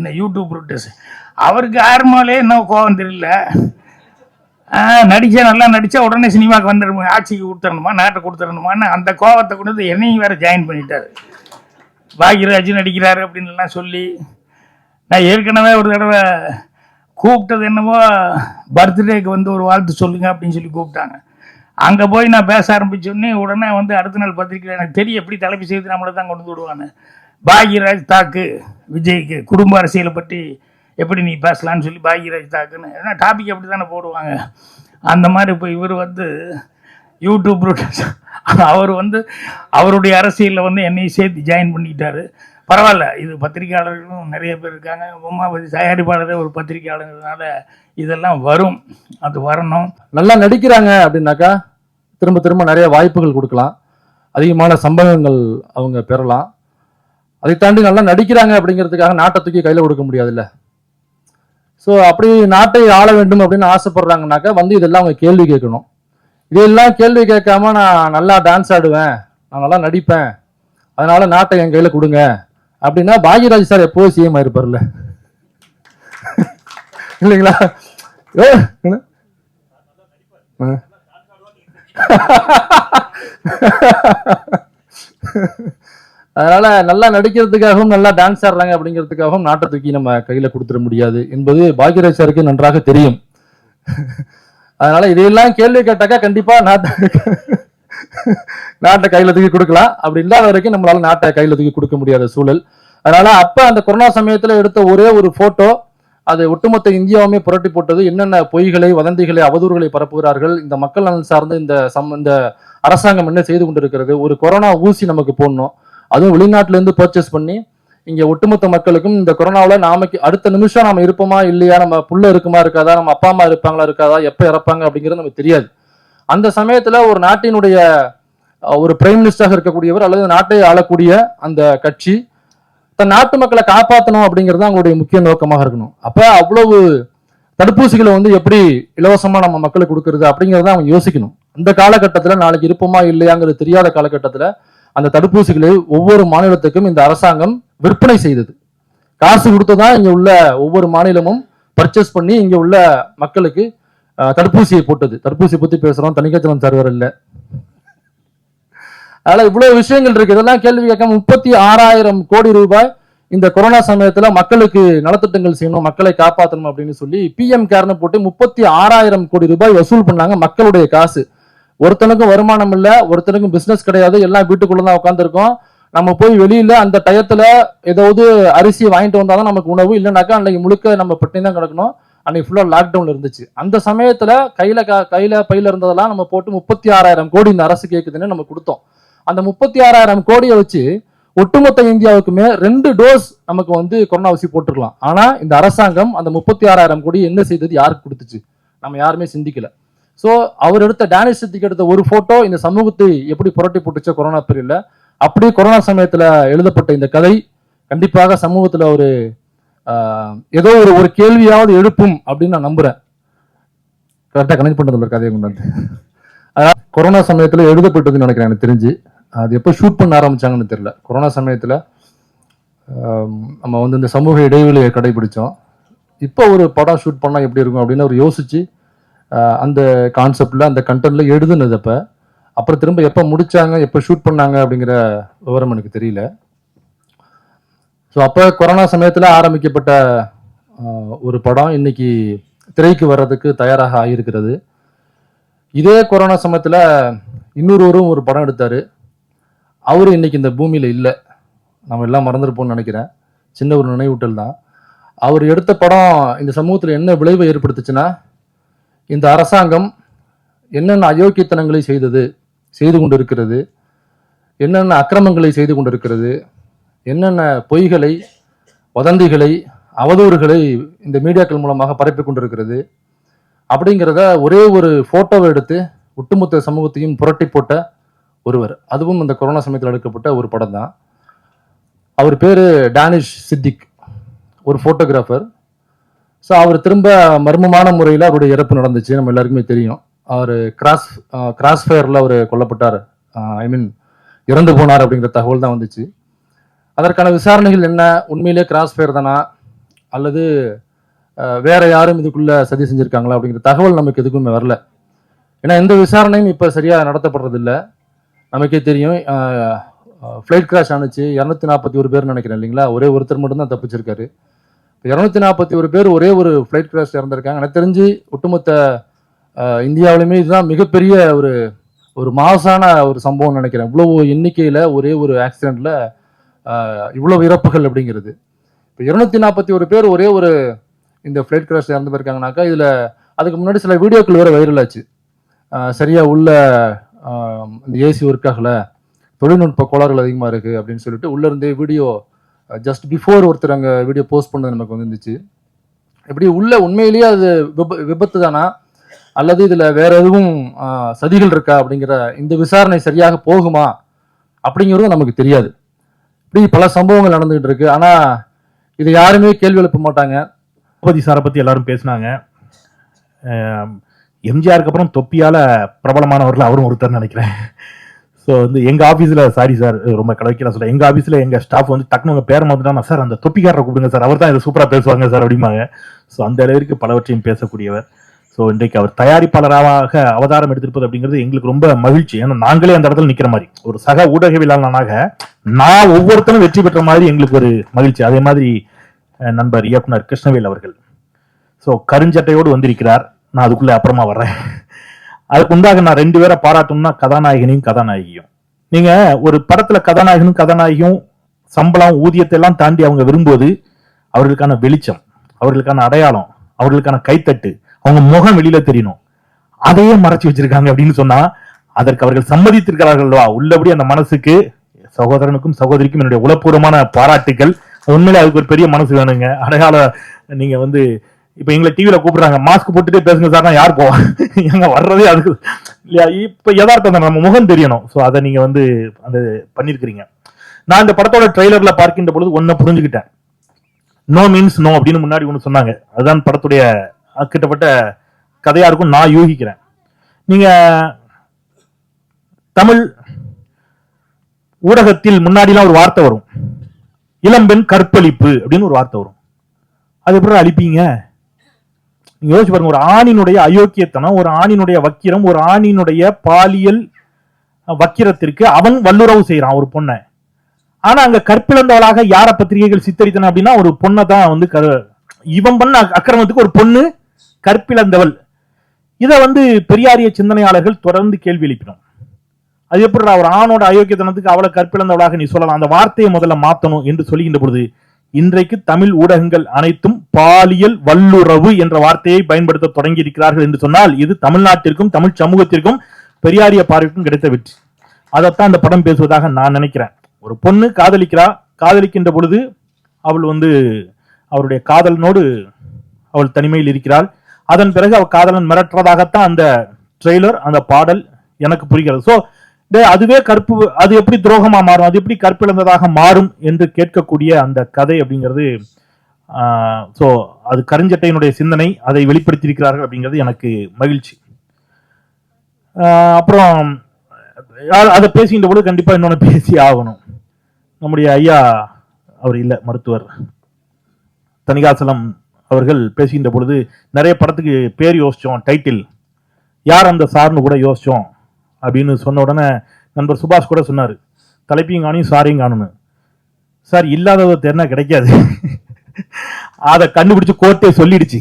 இந்த YouTube Brutus. அவருக்கு ஆரம்பமே இன்னும் கோபம் தெரியல. நல்லா நடித்தா உடனே சினிமாவுக்கு வந்துடணும், ஆட்சிக்கு கொடுத்துடணுமா, நாட்டை கொடுத்துடணுமான்னு அந்த கோபத்தை கொண்டு என்னையும் வேறு ஜாயின் பண்ணிட்டார். பாக்யராஜ் நடிக்கிறாரு அப்படின்லாம் சொல்லி, நான் ஏற்கனவே ஒரு தடவை கூப்பிட்டது என்னவோ பர்த்டேக்கு வந்து ஒரு வாழ்த்து சொல்லுங்க அப்படின்னு சொல்லி கூப்பிட்டாங்க. அங்கே போய் நான் பேச ஆரம்பிச்சோடனே உடனே வந்து அடுத்த நாள் பத்திரிக்கையில் எனக்கு தெரியும் எப்படி தலைப்பு செய்து நம்மளை தான் கொண்டு விடுவான்னு. பாக்யராஜ் தாக்கு விஜய்க்கு குடும்ப அரசியலை பற்றி எப்படி நீ பேசலான்னு சொல்லி பாக்யராஜ் தாக்குன்னு ஏன்னா டாபிக் அப்படி தானே போடுவாங்க. அந்த மாதிரி இப்போ இவர் வந்து யூடியூப் அவர் வந்து அவருடைய அரசியலில் வந்து என்னையும் சேர்த்து ஜாயின் பண்ணிக்கிட்டாரு. பரவாயில்ல, இது பத்திரிகையாளர்களும் நிறைய பேர் இருக்காங்க. உமாபதி தயாரிப்பாளரே ஒரு பத்திரிகையாளர்னால இதெல்லாம் வரும், அது வரணும். நல்லா நடிக்கிறாங்க அப்படின்னாக்கா திரும்ப திரும்ப நிறைய வாய்ப்புகள் கொடுக்கலாம், அதிகமான சம்பவங்கள் அவங்க பெறலாம். அதை தாண்டி நல்லா நடிக்கிறாங்க அப்படிங்கிறதுக்காக நாட்டை தூக்கி கையில் கொடுக்க முடியாதுல்ல. ஸோ அப்படி நாட்டை ஆள வேண்டும் அப்படின்னு ஆசைப்படுறாங்கனாக்கா வந்து இதெல்லாம் அவங்க கேள்வி கேட்கணும். இதெல்லாம் கேள்வி கேட்காம நான் நல்லா டான்ஸ் ஆடுவேன், நான் நல்லா நடிப்பேன், அதனால நாட்டை என் கையில் கொடுங்க அப்படின்னா பாக்யராஜ் சார் எப்போ சிஎம் ஆயிருப்பார்ல இல்லைங்களா? அதனால நல்லா நடிக்கிறதுக்காகவும் நல்லா டான்ஸ் ஆடுறாங்க அப்படிங்கிறதுக்காகவும் நாட்டை தூக்கி நம்ம கையில கொடுத்துட முடியாது என்பது பாக்யராஜ் சாருக்கு நன்றாக தெரியும். அதனால இதையெல்லாம் கேள்வி கேட்டாக்கா கண்டிப்பா நாட்டை கையில தூக்கி கொடுக்கலாம். அப்படி இல்லாத வரைக்கும் நம்மளால நாட்டை கையில தூக்கி கொடுக்க முடியாத சூழல். அதனால அப்ப அந்த கொரோனா சமயத்துல எடுத்த ஒரே ஒரு போட்டோ அது ஒட்டுமொத்த இந்தியாவுமே புரட்டி போட்டது. என்னென்ன பொய்களை, வதந்திகளை, அவதூறுகளை பரப்புகிறார்கள், இந்த மக்கள் நலன் சார்ந்து இந்த அரசாங்கம் என்ன செய்து கொண்டிருக்கிறது, ஒரு கொரோனா ஊசி நமக்கு போடணும், அதுவும் வெளிநாட்டுல இருந்து பர்ச்சேஸ் பண்ணி இங்க ஒட்டுமொத்த மக்களுக்கும் இந்த கொரோனாவில நாமக்கு அடுத்த நிமிஷம் நம்ம இருப்போமா இல்லையா, நம்ம புள்ள இருக்குமா இருக்காதா, நம்ம அப்பா அம்மா இருப்பாங்களா இருக்காதா, எப்ப இறப்பாங்க அப்படிங்கிறது நமக்கு தெரியாது. அந்த சமயத்துல ஒரு நாட்டினுடைய ஒரு பிரைம் மினிஸ்டராக இருக்கக்கூடியவர் அல்லது நாட்டை ஆளக்கூடிய அந்த கட்சி தன் நாட்டு மக்களை காப்பாற்றணும் அப்படிங்கிறது அவங்களுடைய முக்கிய நோக்கமாக இருக்கணும். அப்ப அவ்வளவு தடுப்பூசிகளை வந்து எப்படி இலவசமா நம்ம மக்களுக்கு கொடுக்கறது அப்படிங்கிறத அவங்க யோசிக்கணும். அந்த காலகட்டத்துல நாளைக்கு இருப்போமா இல்லையாங்கிறது தெரியாத காலகட்டத்துல அந்த தடுப்பூசிகளை ஒவ்வொரு மாநிலத்துக்கும் இந்த அரசாங்கம் விற்பனை செய்தது. காசு கொடுத்துதான் இங்க உள்ள ஒவ்வொரு மாநிலமும் பர்ச்சேஸ் பண்ணி இங்க உள்ள மக்களுக்கு தடுப்பூசியை போட்டது. தடுப்பூசி பத்தி பேசுறோம், தணிக்கைச்சலம் சர்வர் இல்ல. அதனால இவ்வளவு விஷயங்கள் இருக்கு. இதெல்லாம் கேள்வி கேட்க 36,000 கோடி ரூபாய் இந்த கொரோனா சமயத்துல மக்களுக்கு நலத்திட்டங்கள் செய்யணும், மக்களை காப்பாற்றணும் அப்படின்னு சொல்லி PM கேர்னு போட்டு 36,000 கோடி ரூபாய் வசூல் பண்ணாங்க. மக்களுடைய காசு. ஒருத்தனுக்கும் வருமானம் இல்ல, ஒருத்தனுக்கும் பிசினஸ் கிடையாது, எல்லாம் வீட்டுக்குள்ளதான் உட்காந்துருக்கோம். நம்ம போய் வெளியில அந்த டயத்துல ஏதாவது அரிசியை வாங்கிட்டு வந்தாதான் நமக்கு உணவு, இல்லைனாக்கா அன்னைக்கு முழுக்க நம்ம பட்டினி தான் கிடக்கணும். அன்னைக்கு ஃபுல்லா லாக்டவுன் இருந்துச்சு. அந்த சமயத்துல கையில பையில இருந்ததெல்லாம் நம்ம போட்டு 36,000 கோடி இந்த அரசு கேட்குதுன்னு நம்ம கொடுத்தோம். அந்த 36,000 கோடியை வச்சு ஒட்டுமொத்த இந்தியாவுக்குமே 2 டோஸ் நமக்கு வந்து கொரோனா ஊசி போட்டுருக்கலாம். ஆனா இந்த அரசாங்கம் அந்த 36,000 கோடி என்ன செய்தது, யாருக்கு கொடுத்துச்சு, நம்ம யாருமே சிந்திக்கல. சோ அவர் எடுத்த டேனிஷ் சித்திக்கு எடுத்த ஒரு போட்டோ இந்த சமூகத்தை எப்படி புரட்டி போட்டுச்சோ கொரோனா பீரியட்ல, அப்படியே கொரோனா சமயத்துல எழுதப்பட்ட இந்த கதை கண்டிப்பாக சமூகத்துல ஒரு ஏதோ ஒரு கேள்வியாவது எழுப்பும் அப்படின்னு நான் நம்புறேன். கரெக்டா கனெக்ட் பண்ணதுல கதையை கொண்டாந்து அதாவது கொரோனா சமயத்துல எழுதப்பட்டதுன்னு நினைக்கிறேன். எனக்கு தெரிஞ்சு அது எப்போ ஷூட் பண்ண ஆரம்பிச்சாங்கன்னு தெரியல. கொரோனா சமயத்துல நம்ம வந்து இந்த சமூக இடைவெளியை கடைபிடிச்சோம். இப்போ ஒரு படம் ஷூட் பண்ணா எப்படி இருக்கும் அப்படின்னு அவர் யோசிச்சு அந்த கான்செப்ட்ல அந்த கண்டென்ட்ல எழுதுனது. அப்புறம் திரும்ப எப்போ முடிச்சாங்க, எப்போ ஷூட் பண்ணாங்க அப்படிங்கிற விவரம் எனக்கு தெரியல. ஸோ அப்போ கொரோனா சமயத்துல ஆரம்பிக்கப்பட்ட ஒரு படம் இன்னைக்கு திரைக்கு வர்றதுக்கு தயாராக ஆகியிருக்கிறது. இதே கொரோனா சமயத்துல இன்னொருவரும் ஒரு படம் எடுத்தாரு. அவரு இன்னைக்கு இந்த பூமியில இல்லை, நம்ம எல்லாம் மறந்துருப்போம்னு நினைக்கிறேன். சின்ன ஒரு நினைவூட்டல் தான். அவர் எடுத்த படம் இந்த சமூகத்துல என்ன விளைவை ஏற்படுத்துச்சுன்னா, இந்த அரசாங்கம் என்னென்ன அயோக்கியத்தனங்களை செய்து கொண்டிருக்கிறது, என்னென்ன அக்கிரமங்களை செய்து கொண்டிருக்கிறது, என்னென்ன பொய்களை, வதந்திகளை, அவதூறுகளை இந்த மீடியாக்கள் மூலமாக பரப்பி கொண்டிருக்கிறது அப்படிங்கிறத ஒரே ஒரு போட்டோவை எடுத்து ஒட்டுமொத்த சமூகத்தையும் புரட்டி போட்ட ஒருவர். அதுவும் அந்த கொரோனா சமயத்தில் எடுக்கப்பட்ட ஒரு படம் தான். அவர் பேரு டேனிஷ் சித்திக், ஒரு போட்டோகிராஃபர். ஸோ அவர் திரும்ப மர்மமான முறையில் அவருடைய இறப்பு நடந்துச்சு, நம்ம எல்லாருக்குமே தெரியும். அவர் கிராஸ் ஃபயர்ல அவர் கொல்லப்பட்டார், இறந்து போனார் அப்படிங்கிற தகவல் தான் வந்துச்சு. அதற்கான விசாரணைகள் என்ன, உண்மையிலே கிராஸ் ஃபயர் தானா, அல்லது வேற யாரும் இதுக்குள்ள சதி செஞ்சிருக்காங்களா அப்படிங்கிற தகவல் நமக்கு எதுக்குமே வரல. ஏன்னா எந்த விசாரணையும் இப்போ சரியா நடத்தப்படுறது இல்லை. நமக்கே தெரியும், ஃப்ளைட் கிராஷ் ஆனிச்சு, 241 பேர் நினைக்கிறேன் இல்லைங்களா, ஒரே ஒருத்தர் மட்டும்தான் தப்பிச்சிருக்காரு. 241 பேர் ஒரே ஒரு ஃப்ளைட் கிராஷ் இறந்திருக்காங்க. எனக்கு தெரிஞ்சு ஒட்டுமொத்த இந்தியாவிலுமே இதுதான் மிகப்பெரிய ஒரு மாசான ஒரு சம்பவம் நினைக்கிறேன். இவ்வளவு எண்ணிக்கையில ஒரே ஒரு ஆக்சிடென்ட்ல இவ்வளவு இறப்புகள் அப்படிங்கிறது. இப்போ 241 பேர் ஒரே ஒரு இந்த ஃப்ளைட் கிராஷ் இறந்து போயிருக்காங்கனாக்கா, இதுல அதுக்கு முன்னாடி சில வீடியோக்கள் வேற வைரல் ஆச்சு. சரியா உள்ள இந்த ஏசி ஒர்க் ஆகல, தொழில்நுட்ப கோளாறுகள் அதிகமா இருக்கு அப்படின்னு சொல்லிட்டு உள்ள இருந்தே வீடியோ ஜஸ்ட் பிஃபோர் ஒருத்தர் அங்கே வீடியோ போஸ்ட் பண்ணது நமக்கு வந்துருந்துச்சு. எப்படி உள்ள உண்மையிலேயே அது விபத்து தானா அல்லது இதுல வேற எதுவும் சதிகள் இருக்கா அப்படிங்கிற இந்த விசாரணை சரியாக போகுமா அப்படிங்கிறதும் நமக்கு தெரியாது. இப்படி பல சம்பவங்கள் நடந்துகிட்டு இருக்கு. ஆனா இதை யாருமே கேள்வி எழுப்ப மாட்டாங்க. தளபதி சாரை பத்தி எல்லாரும் பேசினாங்க. எம்ஜிஆருக்கு அப்புறம் தொப்பியால பிரபலமானவர்கள் அவரும் ஒருத்தர் நினைக்கிறேன். ஸோ வந்து எங்க ஆஃபீஸில், சாரி சார் ரொம்ப கலவைக்கலாம் சொல்ல, எங்க ஆஃபீஸில் எங்க ஸ்டாஃப் வந்து டக்குனு உங்க பேரை மாத்தினா, சார் அந்த தொப்பிக்காரரை கூப்பிடுங்க சார், அவர் தான் இதை சூப்பராக பேசுவாங்க சார் அப்படிம்பாங்க. ஸோ அந்த அளவிற்கு பலவற்றையும் பேசக்கூடியவர். ஸோ இன்றைக்கு அவர் தயாரிப்பாளராக அவதாரம் எடுத்திருப்பது அப்படிங்கிறது எங்களுக்கு ரொம்ப மகிழ்ச்சி. ஏன்னா நாங்களே அந்த இடத்துல நிற்கிற மாதிரி ஒரு சக ஊடகவியலாளனாக நான் ஒவ்வொருத்தரும் வெற்றி பெற்ற மாதிரி எங்களுக்கு ஒரு மகிழ்ச்சி. அதே மாதிரி நண்பர் இயக்குனர் கிருஷ்ணவேல் அவர்கள் ஸோ கருஞ்சட்டையோடு வந்திருக்கிறார். நான் அதுக்குள்ள அப்புறமா வர்றேன். அதுக்கு உண்டாக நான் 2 பேரை பாராட்டணும்னா கதாநாயகனையும் கதாநாயகியும். நீங்க ஒரு படத்துல கதாநாயகனும் கதாநாயகியும் சம்பளம் ஊதியத்தை எல்லாம் தாண்டி அவங்க விரும்புவது அவர்களுக்கான வெளிச்சம், அவர்களுக்கான அடையாளம், அவர்களுக்கான கைத்தட்டு, அவங்க முகம் வெளியில தெரியணும். அதையே மறைச்சு வச்சிருக்காங்க அப்படின்னு சொன்னா அதற்கு அவர்கள் சம்மதித்திருக்கிறார்கள்வா உள்ளபடி அந்த மனசுக்கு, சகோதரனுக்கும் சகோதரிக்கும் என்னுடைய உளப்பூர்வமான பாராட்டுகள். உண்மையிலே அதுக்கு ஒரு பெரிய மனசு வேணுங்க. அடையாளம் நீங்க வந்து இப்ப எங்களை டிவியில கூப்பிடுறாங்க, மாஸ்க் போட்டுட்டே பேசுங்க சார், யார் போவா எங்க வர்றதே அதுக்கு இல்லையா? இப்ப யதார்த்தம் தான், நம்ம முகம் தெரியணும். ஸோ அதை நீங்க வந்து அந்த பண்ணிருக்கிறீங்க. நான் இந்த படத்தோட ட்ரெய்லர்ல பார்க்கின்ற பொழுது ஒன்ன புரிஞ்சுக்கிட்டேன். நோ மீன்ஸ் நோ அப்படின்னு முன்னாடி ஒன்று சொன்னாங்க. அதுதான் படத்துடைய கிட்டப்பட்ட கதையா இருக்கும் நான் யூகிக்கிறேன். நீங்க தமிழ் ஊடகத்தில் முன்னாடிலாம் ஒரு வார்த்தை வரும், இளம்பெண் கற்பழிப்பு அப்படின்னு ஒரு வார்த்தை வரும். அது எப்படி அழிப்பீங்க? நீங்க யோசிச்சு பாருங்க. ஒரு ஆணினுடைய அயோக்கியத்தனம், ஒரு ஆணினுடைய வக்கிரம், ஒரு ஆணினுடைய பாலியல் வக்கிரத்திற்கு அவன் வல்லுறவு செய்யறான் ஒரு பொண்ணை. ஆனா அங்க கற்பிழந்தவளாக யார பத்திரிகைகள் சித்தரித்தன அப்படின்னா ஒரு பொண்ணை தான் வந்து இவன் பண்ண அக்கிரமத்துக்கு ஒரு பொண்ணு கற்பிழந்தவள். இதை வந்து பெரியாரிய சிந்தனையாளர்கள் தொடர்ந்து கேள்வி எழுப்பினோம். அது எப்படி ஒரு ஆணோட அயோக்கியத்தனத்துக்கு அவளை கற்பிழந்தவளாக நீ சொல்லலாம்? அந்த வார்த்தையை முதல்ல மாத்தணும் என்று சொல்லுகின்ற பொழுது இன்றைக்கு தமிழ் ஊடகங்கள் அனைத்தும் பாலியல் வல்லுறவு என்ற வார்த்தையை பயன்படுத்த தொடங்கி இருக்கிறார்கள் என்று சொன்னால் இது தமிழ்நாட்டிற்கும் தமிழ் சமூகத்திற்கும் பெரியாரிய பார்வைக்கும் கிடைத்த வெற்றி. அதைத்தான் அந்த படம் பேசுவதாக நான் நினைக்கிறேன். ஒரு பொண்ணு காதலிக்கிறா, காதலிக்கின்ற பொழுது அவள் வந்து அவருடைய காதலனோடு அவள் தனிமையில் இருக்கிறாள். அதன் பிறகு அவள் காதலன் மிரட்டுறதாகத்தான் அந்த ட்ரெய்லர், அந்த பாடல் எனக்கு புரிகிறது. சோ அதுவே கற்பு, அது எப்படி துரோகமா மாறும், அது எப்படி கற்பிழந்ததாக மாறும் என்று கேட்கக்கூடிய அந்த கதை அப்படிங்கிறது, சோ அது கருஞ்சட்டையினுடைய சிந்தனை, அதை வெளிப்படுத்தியிருக்கிறார்கள் அப்படிங்கிறது எனக்கு மகிழ்ச்சி. அப்புறம் அதை பேசுகின்ற பொழுது கண்டிப்பா இன்னொன்னு பேசி ஆகணும். நம்முடைய ஐயா, அவர் இல்ல, மருத்துவர் தணிகாசலம் அவர்கள் பேசுகின்ற பொழுது நிறைய படத்துக்கு பேர் யோசிச்சோம், டைட்டில் யார் அந்த சார்னு கூட யோசிச்சோம் அப்படின்னு சொன்ன உடனே நண்பர் சுபாஷ் கூட சொன்னாரு, தலைப்பையும் காணும் சாரையும் காணும்னு. சார் இல்லாததை தெரினா கிடைக்காது. அதை கண்டுபிடிச்சு கோர்ட்டே சொல்லிடுச்சு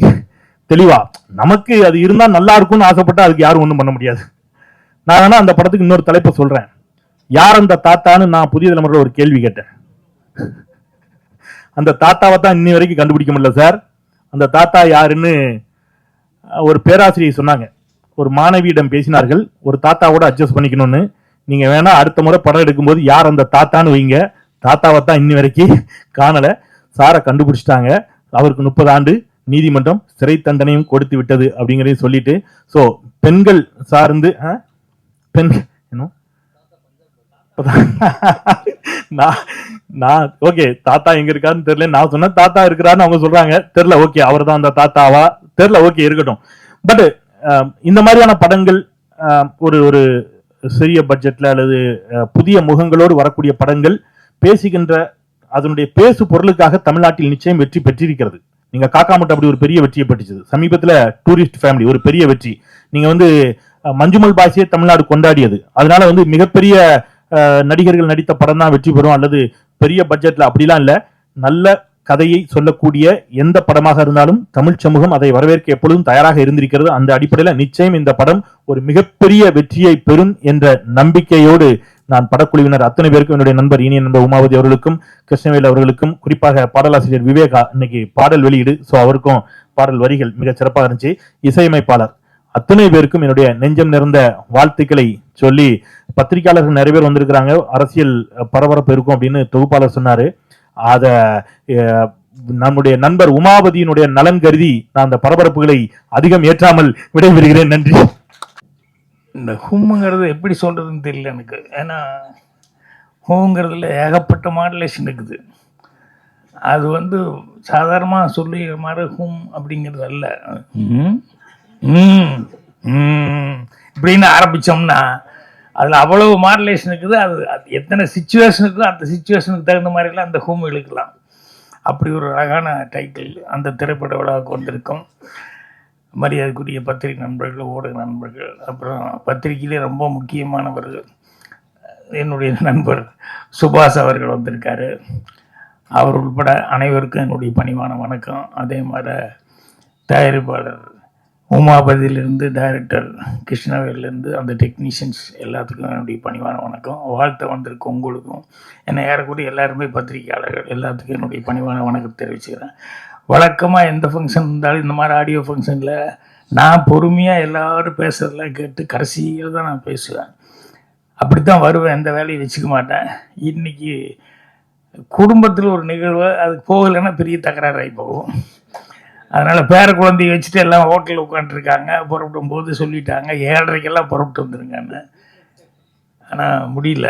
தெளிவா. நமக்கு அது இருந்தா நல்லா இருக்கும்னு ஆசைப்பட்டா அதுக்கு யாரும் ஒண்ணும் பண்ண முடியாது. நான் வேணா அந்த படத்துக்கு இன்னொரு தலைப்பை சொல்றேன், யார் அந்த தாத்தான்னு நான் புதிய தலைமுறையில் ஒரு கேள்வி கேட்டேன். அந்த தாத்தாவை தான் இன்னி வரைக்கும் கண்டுபிடிக்க முடியல சார். அந்த தாத்தா யாருன்னு ஒரு பேராசிரியர் சொன்னாங்க. ஒரு மாணவியிடம் பேசினார்கள், ஒரு தாத்தாவோட அட்ஜஸ்ட் பண்ணிக்கணும்னு. நீங்க வேணா அடுத்த முறை படம் எடுக்கும்போது யார் அந்த தாத்தான்னு வைங்க, தாத்தாவை தான் இன்னி வரைக்கும் காணல. சாரை கண்டுபிடிச்சிட்டாங்க, அவருக்கு 30 ஆண்டு நீதிமன்றம் சிறை தண்டனையும் கொடுத்து விட்டது அப்படிங்கறதையும் சொல்லிட்டு, சோ பெண்கள் சார்ந்து பெண்கள் நான் ஓகே தாத்தா எங்க இருக்காருன்னு தெரியல, நான் சொன்ன தாத்தா இருக்கிறாருன்னு அவங்க சொல்றாங்க, தெரியல. ஓகே அவர் தான் அந்த தாத்தாவா தெரியல, ஓகே இருக்கட்டும். பட் இந்த மாதிரியான படங்கள் ஒரு ஒரு சிறிய பட்ஜெட்ல அல்லது புதிய முகங்களோடு வரக்கூடிய படங்கள் பேசுகின்ற அதனுடைய பேசு பொருளுக்காக தமிழ்நாட்டில் நிச்சயம் வெற்றி பெற்றிருக்கிறது. நீங்க காக்கா முட்டை அப்படி ஒரு பெரிய வெற்றியை பெற்றுச்சு. சமீபத்துல டூரிஸ்ட் ஃபேமிலி ஒரு பெரிய வெற்றி. நீங்க வந்து மஞ்சுமல் பாய்ஸே தமிழ்நாடு கொண்டாடியது. அதனால வந்து மிகப்பெரிய நடிகர்கள் நடித்த படம் தான் வெற்றி பெறும் அல்லது பெரிய பட்ஜெட்ல அப்படிலாம் இல்ல. நல்ல கதையை சொல்லக்கூடிய எந்த படமாக இருந்தாலும் தமிழ் சமூகம் அதை வரவேற்க எப்பொழுதும் தயாராக இருந்திருக்கிறது. அந்த அடிப்படையில் நிச்சயம் இந்த படம் ஒரு மிகப்பெரிய வெற்றியை பெறும் என்ற நம்பிக்கையோடு நான் படக்குழுவினர் அத்தனை பேருக்கும், என்னுடைய நண்பர் இனிய நண்பர் உமாவதி அவர்களுக்கும், கிருஷ்ணவேல் அவர்களுக்கும், குறிப்பாக பாடலாசிரியர் விவேகா இன்னைக்கு பாடல் வெளியீடு, ஸோ அவருக்கும் பாடல் வரிகள் மிக சிறப்பாக இருந்துச்சு, இசையமைப்பாளர் அத்தனை பேருக்கும் என்னுடைய நெஞ்சம் நிறைந்த வாழ்த்துக்களை சொல்லி, பத்திரிகையாளர்கள் நிறைய பேர் வந்திருக்கிறாங்க, அரசியல் பரபரப்பு இருக்கும் அப்படின்னு தொகுப்பாளர் சொன்னாரு. அத நம்முடைய நண்பர் உமாவதியினுடைய நலன் கருதி நான் அந்த பரபரப்புகளை அதிகம் ஏற்றாமல் விடைபெறுகிறேன். நன்றி. இந்த ஹும்ங்கிறது எப்படி சொல்றதுன்னு தெரியல எனக்கு. ஏன்னா ஹூங்கிறதுல ஏகப்பட்ட மாடுலேஷன் இருக்குது. அது வந்து சாதாரணமாக சொல்லி மாதிரி ஹூம் அப்படிங்கிறது அல்ல. இப்படின்னு ஆரம்பித்தோம்னா அதில் அவ்வளவு மாடுலேஷன் இருக்குது. அது எத்தனை சிச்சுவேஷன் இருக்குதோ அந்த சிச்சுவேஷனுக்கு தகுந்த மாதிரிலாம் அந்த ஹூம் இழுக்கலாம். அப்படி ஒரு அழகான டைட்டில் அந்த திரைப்பட விழாவுக்கு வந்திருக்கும். மரியாதைக்குரிய பத்திரிகை நண்பர்கள், ஊடக நண்பர்கள், அப்புறம் பத்திரிகையிலே ரொம்ப முக்கியமானவர்கள் என்னுடைய நண்பர் சுபாஷ் அவர்கள் வந்திருக்காரு. அவர் உட்பட அனைவருக்கும் என்னுடைய பணிவான வணக்கம். அதே மாதிரி தயாரிப்பாளர் உமாபதியிலிருந்து டைரக்டர் கிருஷ்ணவேலிருந்து அந்த டெக்னீஷியன்ஸ் எல்லாத்துக்கும் என்னுடைய பணிவான வணக்கம். வாழ்த்த வந்திருக்கும் உங்களுக்கும், என்னை ஏறக்கூடிய எல்லாருமே பத்திரிகையாளர்கள் எல்லாத்துக்கும் என்னுடைய பணிவான வணக்கம் தெரிவிச்சுக்கிறேன். வழக்கமாக எந்த ஃபங்க்ஷன் இருந்தாலும் இந்த மாதிரி ஆடியோ ஃபங்க்ஷனில் நான் பொறுமையாக எல்லோரும் பேசுகிறதெல்லாம் கேட்டு கடைசியில் தான் நான் பேசுவேன். அப்படி தான் வருவேன், எந்த வேலையும் வச்சுக்க மாட்டேன். இன்றைக்கி குடும்பத்தில் ஒரு நிகழ்வு அது போகலைன்னா பெரிய தகராறாகி போகும். அதனால் பேர குழந்தைய வச்சுட்டு எல்லாம் ஹோட்டலில் உட்காந்துருக்காங்க. புறப்படும் போது சொல்லிட்டாங்க 7:30 புறப்பட்டு வந்துருங்கன்னு. ஆனால் முடியல.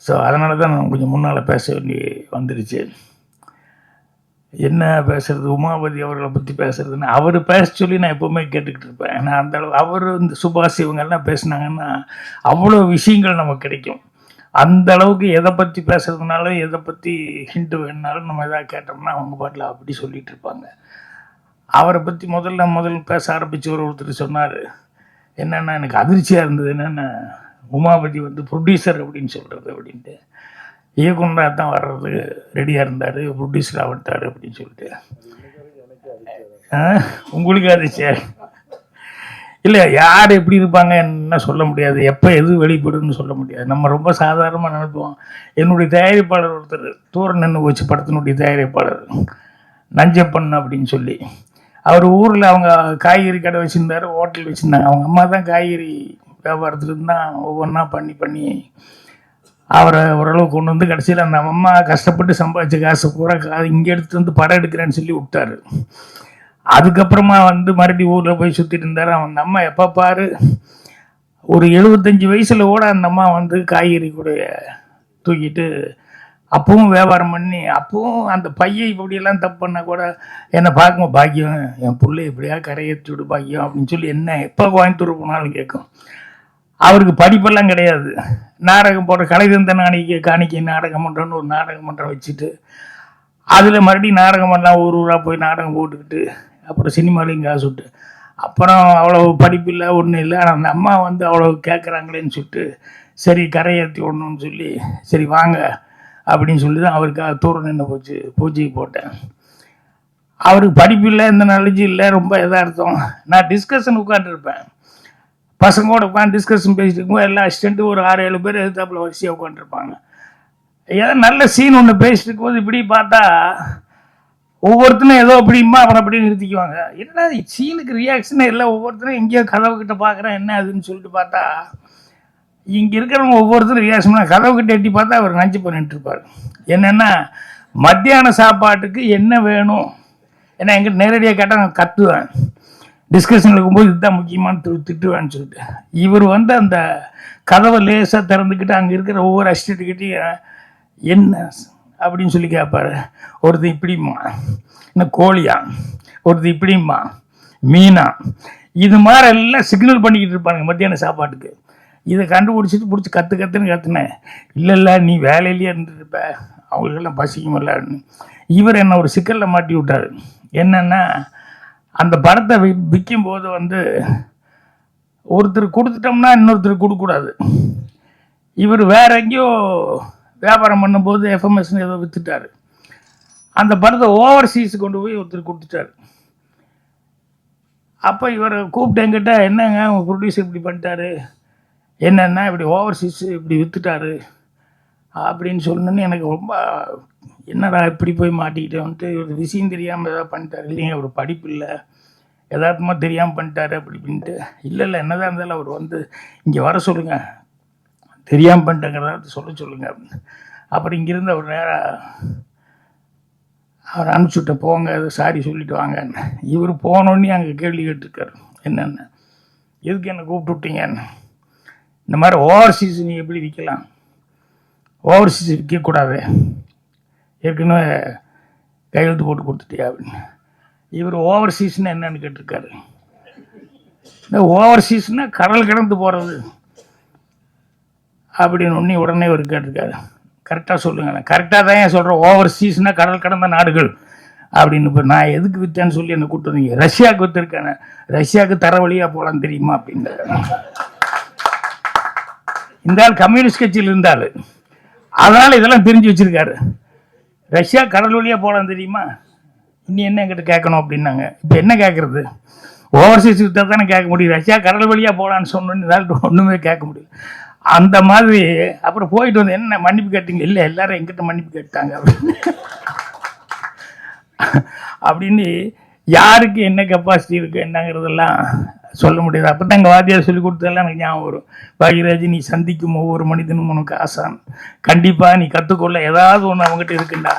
ஸோ அதனால தான் நான் கொஞ்சம் முன்னால் பேச வேண்டி வந்துடுச்சு. என்ன பேசுறது, உமாபதி அவர்களை பற்றி பேசுறதுன்னு அவர் பேச சொல்லி நான் எப்போவுமே கேட்டுக்கிட்டு இருப்பேன். ஏன்னா அந்தளவு அவர் இந்த சுபாஷ் இவங்கெல்லாம் பேசினாங்கன்னா அவ்வளோ விஷயங்கள் நமக்கு கிடைக்கும். அந்த அளவுக்கு எதை பற்றி பேசுறதுனாலும் எதை பற்றி ஹிண்ட் வேணுனாலும் நம்ம எதாவது கேட்டோம்னா அவங்க பாட்டில் அப்படி சொல்லிகிட்டு இருப்பாங்க. அவரை பற்றி முதல்ல பேச ஆரம்பித்து ஒருத்தர் சொன்னார், என்னென்னா எனக்கு அதிர்ச்சியாக இருந்தது, என்னென்னா உமாபதி வந்து ப்ரொடியூசர் அப்படின்னு சொல்கிறது அப்படின்ட்டு. இயக்குனராக தான் வர்றது ரெடியாக இருந்தார், ப்ரொடியூசராக வந்துட்டார் அப்படின்னு சொல்லிட்டு. உங்களுக்கு அதிர்ச்சியா? இல்லை, யார் எப்படி இருப்பாங்க என்ன சொல்ல முடியாது, எப்போ எது வெளிப்படுன்னு சொல்ல முடியாது. நம்ம ரொம்ப சாதாரணமாக நினைப்போம். என்னுடைய தயாரிப்பாளர் ஒருத்தர் தூரம் நின்று வச்சு படத்தினுடைய தயாரிப்பாளர் நஞ்சப்பன் அப்படின்னு சொல்லி, அவர் ஊரில் அவங்க காய்கறி கடை வச்சுருந்தார், ஹோட்டல் வச்சுருந்தாங்க. அவங்க அம்மா தான் காய்கறி வியாபாரத்துலேருந்து தான் ஒவ்வொன்றா பண்ணி அவரை ஓரளவு கொண்டு வந்து கடைசியில் அந்த அம்மா கஷ்டப்பட்டு சம்பாதிச்ச காசு பூரா இங்கே எடுத்துகிட்டு வந்து படம் எடுக்கிறேன்னு சொல்லி விட்டார். அதுக்கப்புறமா வந்து மறுபடியும் ஊரில் போய் சுற்றிட்டு இருந்தார். அந்த அம்மா எப்போ பாரு ஒரு 75 வயசில் கூட அந்த அம்மா வந்து காய்கறி கூட தூக்கிட்டு அப்பவும் வியாபாரம் பண்ணி, அப்பவும் அந்த பையன் இப்படியெல்லாம் தப்பு பண்ணால் கூட என்னை பார்க்கும், பாக்கியம் என் பிள்ளை இப்படியா கரையேற்றி விடு பாக்கியம் அப்படின்னு சொல்லி என்ன எப்போ கோயம்புத்தூர் போனாலும் கேட்கும். அவருக்கு படிப்பெல்லாம் கிடையாது. நாடகம் போடுற கலைதந்த காணிக்கை நாடகம் மன்றம்னு ஒரு நாடகம் மன்றம் வச்சுட்டு அதில் மறுபடியும் நாடகம் பண்ணலாம், ஊராக போய் நாடகம் போட்டுக்கிட்டு அப்புறம் சினிமாலையும் காசு விட்டு, அப்புறம் அவ்வளோ படிப்பு இல்லை ஒன்றும் இல்லை. ஆனால் அந்த அம்மா வந்து அவ்வளோ கேட்குறாங்களேன்னு சொல்லிட்டு சரி கரையேற்றி விடணும்னு சொல்லி சரி வாங்க அப்படின்னு சொல்லி தான் அவருக்காக தூரம் நின்று போச்சு பூஜைக்கு போட்டேன். அவருக்கு படிப்பு இல்லை, எந்த நாலேஜ் இல்லை, ரொம்ப எதார்த்தம். நான் டிஸ்கஷன் உட்காந்துருப்பேன், பசங்களோட உட்காந்து டிஸ்கஷன் பேசிட்டு இருக்கும்போது எல்லா அசிஸ்டண்ட்டும் ஒரு 6-7 பேர் எதிர்த்தாப்புல வரிசையாக உட்காந்துருப்பாங்க. ஏதோ நல்ல சீன் ஒன்று பேசிட்டு இருக்கும்போது இப்படி பார்த்தா ஒவ்வொருத்தரும் ஏதோ அப்படிமா அப்புறம் அப்படி நிறுத்திக்குவாங்க. என்ன சீனுக்கு ரியாக்ஷனே இல்லை, ஒவ்வொருத்தரும் எங்கேயோ கதவுக்கிட்ட பார்க்குறேன் என்ன அதுன்னு சொல்லிட்டு பார்த்தா இங்கே இருக்கிறவங்க ஒவ்வொருத்தரும் ரியாக்ஷன் கதவுக்கிட்ட எட்டி பார்த்தா அவர் நஞ்சு பண்ணிட்டு இருப்பார். என்னென்னா மத்தியான சாப்பாட்டுக்கு என்ன வேணும், ஏன்னா எங்கிட்ட நேரடியாக கேட்டால் நான் கத்துவேன், டிஸ்கஷன் இருக்கும்போது இதுதான் முக்கியமான திட்டுவேன்னு சொல்லிட்டு. இவர் வந்து அந்த கதவை லேசாக திறந்துக்கிட்டு அங்கே இருக்கிற ஒவ்வொரு அசிஸ்டண்ட்டுக்கிட்டையும் என்ன அப்படின்னு சொல்லி கேட்பாரு. ஒருத்தர் இப்படிம்மா, இன்னும் கோழியா, ஒருத்தர் இப்படிம்மா மீனா, இது மாதிரி எல்லாம் சிக்னல் பண்ணிக்கிட்டு இருப்பாங்க மத்தியான சாப்பாட்டுக்கு. இதை கண்டுபிடிச்சிட்டு பிடிச்சி கற்றுன்னு கற்றுனேன். இல்லை நீ வேலையிலேயே இருந்துருப்ப, அவங்களுக்கெல்லாம் பசிக்குமில்ல. இவர் என்ன ஒரு சிக்கலில் மாட்டி விட்டார். என்னென்னா அந்த படத்தை விற்கும் போது வந்து ஒருத்தர் கொடுத்துட்டோம்னா இன்னொருத்தர் கொடுக்கக்கூடாது. இவர் வேற எங்கேயோ வியாபாரம் பண்ணும்போது எஃப்எம்எஸ்ன்னு ஏதோ விற்றுட்டார். அந்த படத்தை ஓவர்சீஸ் கொண்டு போய் ஒருத்தர் கொடுத்துட்டார். அப்போ இவர் கூப்பிட்டு என்கிட்ட, என்னங்க உங்கள் ப்ரொடியூசர் இப்படி பண்ணிட்டாரு, என்னென்னா இப்படி ஓவர்சீஸ் இப்படி விற்றுட்டாரு அப்படின்னு சொன்னோன்னு எனக்கு ரொம்ப என்னடா இப்படி போய் மாட்டிக்கிட்டேன்ட்டு, ஒரு விஷயம் தெரியாமல் ஏதாவது பண்ணிட்டாரு. இல்லைங்க ஒரு படிப்பு இல்லை, எதார்த்தமாக தெரியாமல் பண்ணிட்டாரு அப்படி இப்படின்ட்டு. இல்லை என்னதான் இருந்தாலும் அவர் வந்து இங்கே வர சொல்லுங்கள், தெரியாமல் பண்ணிட்டேங்கிறத சொல்லுங்கள் அப்படின்னு. அப்புறம் இங்கேருந்து அவர் நேராக அவர் அனுப்பிச்சுட்ட, போங்க சாரி சொல்லிட்டு வாங்கன்னு. இவர் போனோடனே அங்கே கேள்வி கேட்டிருக்காரு, என்னென்ன எதுக்கு என்னை கூப்பிட்டு விட்டீங்கன்னு. இந்த மாதிரி ஓவர்சீஸ் நீ எப்படி விற்கலாம், ஓவர்சீஸ் விற்கக்கூடாது, ஏற்கனவே கையெழுத்து போட்டு கொடுத்துட்டியா அப்படின்னு. இவர் ஓவர்சீஸ்னால் என்னன்னு கேட்டிருக்காரு. இந்த ஓவர்சீஸ்னால் கடல் கடந்து போகிறது அப்படின்னு உடனே ஒரு கேட்டிருக்காரு. கரெக்டாக சொல்லுங்கள். கரெக்டாக தான் ஏன் சொல்கிறேன், ஓவர்சீஸ்னால் கடல் கடந்த நாடுகள் அப்படின்னு. இப்போ நான் எதுக்கு விற்றேன்னு சொல்லி என்னை கூப்பிட்டு வந்தீங்க, ரஷ்யாவுக்கு விற்றுருக்கானே, ரஷ்யாவுக்கு தர வழியாக போகலாம் தெரியுமா அப்படின்னு. இந்த ஆள் கம்யூனிஸ்ட் கட்சியில் இருந்தால் அதனால் இதெல்லாம் தெரிஞ்சு வச்சுருக்காரு. ரஷ்யா கடல் வழியாக போகலாம் தெரியுமா, இனி என்ன என்கிட்ட கேட்கணும் அப்படின்னாங்க. இப்போ என்ன கேட்குறது, ஓவர்சீஸ் விற்றா தானே கேட்க முடியும், ரஷ்யா கடல் வழியாக போகலான்னு சொன்னோன்னு இதால் ஒன்றுமே கேட்க முடியும். அந்த மாதிரி அப்புறம் போயிட்டு வந்து என்ன மன்னிப்பு கேட்டீங்க, இல்லை எல்லாரும் எங்கிட்ட மன்னிப்பு கேட்டாங்க அப்படின்னு யாருக்கு என்ன கெப்பாசிட்டி இருக்குது என்னங்கிறதெல்லாம் சொல்ல முடியாது. அப்போ தான் எங்கள் வாத்தியார் சொல்லி கொடுத்ததெல்லாம் எனக்கு ஞாபகம் வரும். பாக்யராஜ், நீ சந்திக்கும் ஒவ்வொரு மனிதனும் உனக்கு ஆசான், கண்டிப்பாக நீ கற்றுக்கொள்ள ஏதாவது ஒன்று அவங்ககிட்ட இருக்குண்டா,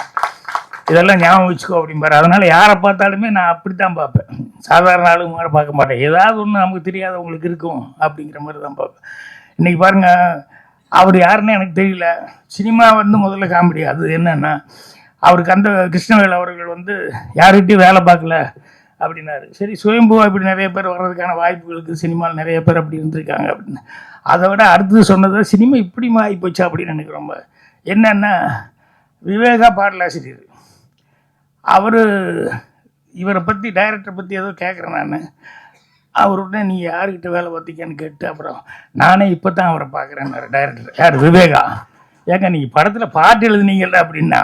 இதெல்லாம் ஞாபகம் வச்சுக்கோ அப்படிம்பாரு. அதனால் யாரை பார்த்தாலுமே நான் அப்படித்தான் பார்ப்பேன், சாதாரண ஆளுங்க மாதிரி பார்க்க மாட்டேன். ஏதாவது ஒன்று நமக்கு தெரியாதவங்களுக்கு இருக்கும் அப்படிங்கிற மாதிரி தான் பார்ப்பேன். இன்றைக்கி பாருங்கள், அவர் யாருன்னு எனக்கு தெரியல, சினிமா வந்து முதல்ல காமெடி. அது என்னென்னா அவருக்கு அந்த கிருஷ்ணவேல் அவர்கள் வந்து யார்கிட்டையும் வேலை பார்க்கல அப்படின்னாரு. சரி, சுயம்புவா இப்படி நிறைய பேர் வர்றதுக்கான வாய்ப்புகளுக்கு சினிமாவில் நிறைய பேர் அப்படி இருந்திருக்காங்க அப்படின்னு. அதை விட அடுத்தது சொன்னது சினிமா இப்படி ஆகி போச்சா அப்படின்னு எனக்கு ரொம்ப என்னென்னா, விவேகா பாடலாசிரியர் அவர் இவரை பற்றி டைரக்டரை பற்றி ஏதோ கேட்குறேன் நான். அவருடனே நீ யாருக்கிட்ட வேலை பார்த்திக்கான்னு கேட்டு அப்புறம் நானே இப்போ தான் அவரை பார்க்குறேன்னாரு டைரக்டர். யார்? விவேகா. ஏங்க நீங்கள் படத்தில் பாட்டு எழுதுனீங்கல்ல அப்படின்னா,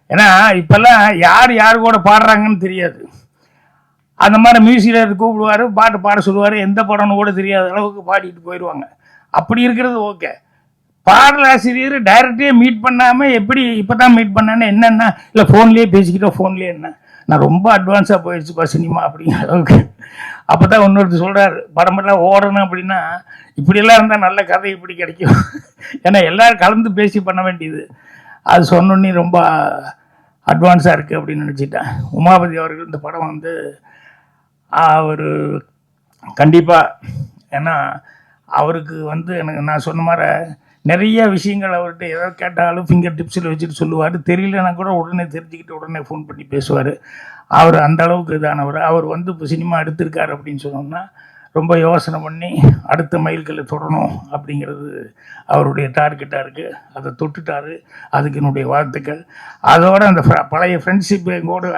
ஏன்னா இப்போல்லாம் யார் யார் கூட பாடுறாங்கன்னு தெரியாது. அந்த மாதிரி மியூசிக்கில் கூப்பிடுவார், பாட்டு பாட சொல்லுவார், எந்த படம்னு கூட தெரியாத அளவுக்கு பாடிட்டு போயிடுவாங்க. அப்படி இருக்கிறது ஓகே. பாடலாசிரியர் டைரக்டரே மீட் பண்ணாமல் எப்படி இப்போ தான் மீட் பண்ணான்னு என்னென்னா, இல்லை ஃபோன்லேயே பேசிக்கிட்டோம், ஃபோன்லேயே என்ன நான் ரொம்ப அட்வான்ஸாக போயிடுச்சுப்பா சினிமா அப்படிங்கிற அளவுக்கு. அப்போ தான் இன்னொருத்தர் சொல்கிறார், படமெல்லாம் ஓடணும் அப்படின்னா இப்படியெல்லாம் இருந்தால் நல்ல கதை இப்படி கிடைக்கும். ஏன்னா எல்லோரும் கலந்து பேசி பண்ண வேண்டியது. அது சொன்னோன்னே ரொம்ப அட்வான்ஸாக இருக்குது அப்படின்னு நினச்சிட்டேன். உமாபதி அவர்கள் இந்த படம் வந்து அவர் கண்டிப்பாக, ஏன்னா அவருக்கு வந்து எனக்கு நான் சொன்ன மாதிரி நிறைய விஷயங்கள் அவர்கிட்ட எதாவது கேட்டாலும் ஃபிங்கர் டிப்ஸில் வச்சுட்டு சொல்லுவார். தெரியலன்னா கூட உடனே தெரிஞ்சுக்கிட்டு உடனே ஃபோன் பண்ணி பேசுவார். அவர் அந்த அளவுக்கு இதானவர். அவர் வந்து இப்போ சினிமா எடுத்திருக்காரு அப்படின்னு சொன்னோம்னா ரொம்ப யோசனை பண்ணி அடுத்த மைல்களை தொடரணும் அப்படிங்கிறது அவருடைய டார்கெட்டாக இருக்குது. அதை தொட்டுட்டார், அதுக்கு என்னுடைய வாழ்த்துக்கள். அதோடு அந்த பழைய ஃப்ரெண்ட்ஷிப் எங்கூட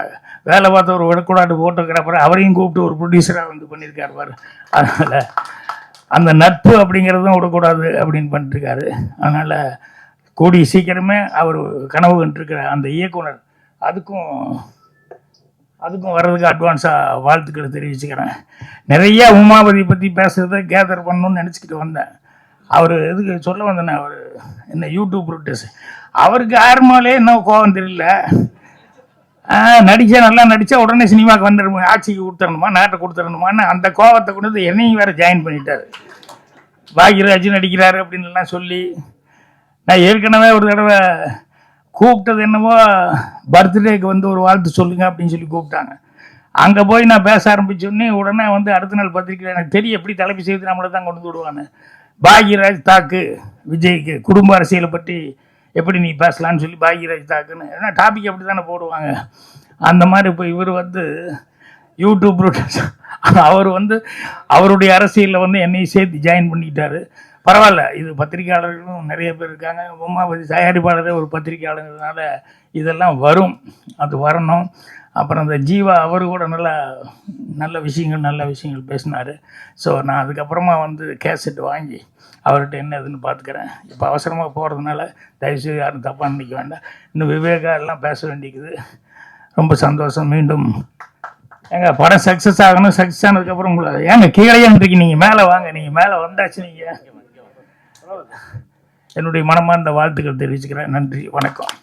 வேலை பார்த்த ஒரு விடக்கூடாது ஃபோட்டோகிராஃபர் அவரையும் கூப்பிட்டு ஒரு ப்ரொடியூசராக வந்து பண்ணியிருக்காரு பாரு. அதனால் அந்த நட்பு அப்படிங்கிறதும் விடக்கூடாது அப்படின்னு பண்ணிட்டுருக்காரு. அதனால் கூடிய சீக்கிரமே அவர் கனவு கண்டிருக்கிற அந்த இயக்குனர் அதுக்கும் வர்றதுக்கு அட்வான்ஸாக வாழ்த்துக்களை தெரிவிச்சுக்கிறேன். நிறையா உமாபதி பற்றி பேசுகிறத கேதர் பண்ணணும்னு நினச்சிக்கிட்டு வந்தேன். அவர் எதுக்கு சொல்ல வந்தேன்னா, அவர் என்ன யூடியூப் ப்ரொடியூஸ், அவருக்கு ஆர்மாலே என்ன கோபம் தெரியல. நல்லா நடித்தா உடனே சினிமாவுக்கு வந்துடணும், ஆட்சிக்கு கொடுத்துடணுமா, நாட்டை கொடுத்துடணுமான்னு அந்த கோபத்தை கொண்டு வந்து என்னையும் வேறு ஜாயின் பண்ணிட்டார். பாக்யராஜ் நடிக்கிறாரு அப்படின்லாம் சொல்லி நான் ஏற்கனவே ஒரு தடவை கூப்பிட்டது என்னவோ பர்த்டேக்கு வந்து ஒரு வாழ்த்து சொல்லுங்க அப்படின்னு சொல்லி கூப்பிட்டாங்க. அங்கே போய் நான் பேச ஆரம்பிச்சோடனே உடனே வந்து அடுத்த நாள் பத்திரிக்கையில் எனக்கு தெரியும் எப்படி தலைப்பு செய்து நம்மளை தான் கொண்டு விடுவான்னு. பாக்யராஜ் தாக்கு விஜய்க்கு குடும்ப அரசியலை பற்றி எப்படி நீ பேசலான்னு சொல்லி பாக்யராஜ் தாக்குன்னு, ஏன்னா டாபிக் அப்படி தானே போடுவாங்க. அந்த மாதிரி இப்போ இவர் வந்து யூடியூப் அவர் வந்து அவருடைய அரசியலில் வந்து என்னையும் சேர்த்து ஜாயின் பண்ணிக்கிட்டாரு. பரவாயில்ல, இது பத்திரிகையாளர்களும் நிறைய பேர் இருக்காங்க. உமாபதி தயாரிப்பாளரே ஒரு பத்திரிகையாளங்கிறதுனால இதெல்லாம் வரும், அது வரணும். அப்புறம் இந்த ஜீவா அவர் கூட நல்ல விஷயங்கள் பேசினார். ஸோ நான் அதுக்கப்புறமா வந்து கேசட் வாங்கி அவர்கிட்ட என்ன இதுன்னு பார்த்துக்கிறேன். இப்போ அவசரமாக போகிறதுனால தயவுசெய்து யாரும் தப்பாக நினைக்க வேண்டாம். இன்னும் விவேகா எல்லாம் பேச வேண்டிக்குது. ரொம்ப சந்தோஷம். மீண்டும் ஏங்க படம் சக்ஸஸ் ஆகணும். சக்ஸஸ் ஆனதுக்கப்புறம் உங்களை ஏங்க கீழேன்றிருக்கீங்க, நீங்கள் மேலே வாங்க. நீங்கள் மேலே வந்தாச்சு. நீங்கள் என்னுடைய மனமார்ந்த வாழ்த்துக்கள் தெரிவிச்சுக்கிறேன். நன்றி, வணக்கம்.